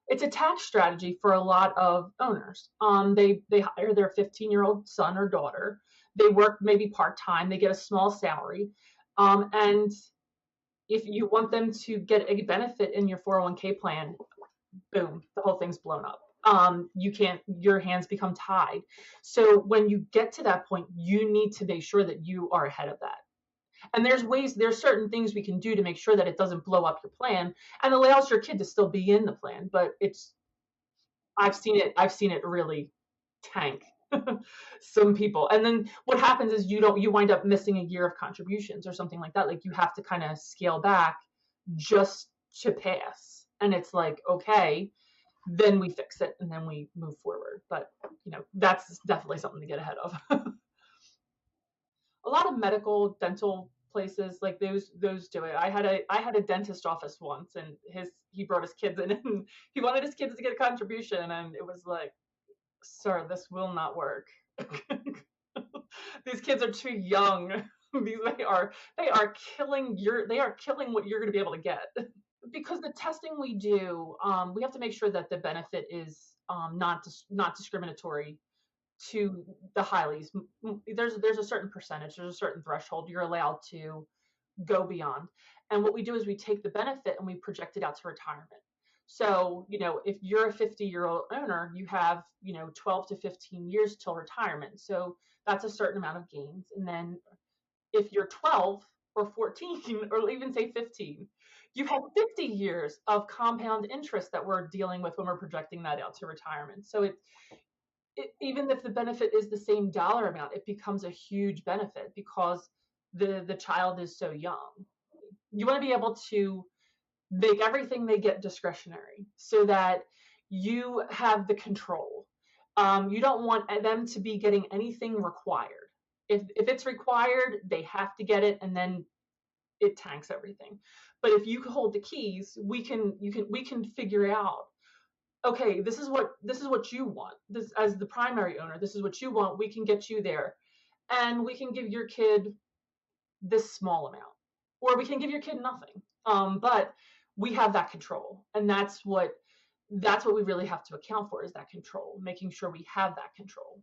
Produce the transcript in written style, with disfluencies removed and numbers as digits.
It's a tax strategy for a lot of owners. They hire their 15-year-old son or daughter. They work maybe part-time. They get a small salary. And if you want them to get a benefit in your 401k plan, boom, the whole thing's blown up. You can't, your hands become tied. So when you get to that point, you need to make sure that you are ahead of that. And there's certain things we can do to make sure that it doesn't blow up your plan and allows your kid to still be in the plan. But I've seen it really tank some people. And then what happens is you wind up missing a year of contributions or something like that. Like you have to kind of scale back just to pass. And it's like, okay, then we fix it and then we move forward. But that's definitely something to get ahead of. A lot of medical dental places like those do it. I had a dentist office once, and he brought his kids in and he wanted his kids to get a contribution, and it was like, sir, this will not work. These kids are too young. They are killing what you're going to be able to get. Because the testing we do, we have to make sure that the benefit is not discriminatory to the Highleys. There's a certain percentage, there's a certain threshold you're allowed to go beyond. And what we do is we take the benefit and we project it out to retirement. So, if you're a 50-year-old owner, you have, 12 to 15 years till retirement. So that's a certain amount of gains. And then if you're 12 or 14 or even say 15, you have 50 years of compound interest that we're dealing with when we're projecting that out to retirement. So even if the benefit is the same dollar amount, it becomes a huge benefit because the child is so young. You want to be able to make everything they get discretionary so that you have the control. You don't want them to be getting anything required. If it's required, they have to get it, and then it tanks everything. But if you hold the keys, we can figure out, okay, this is what you want. This, as the primary owner, this is what you want. We can get you there, and we can give your kid this small amount, or we can give your kid nothing. But we have that control, and that's what we really have to account for, is that control, making sure we have that control.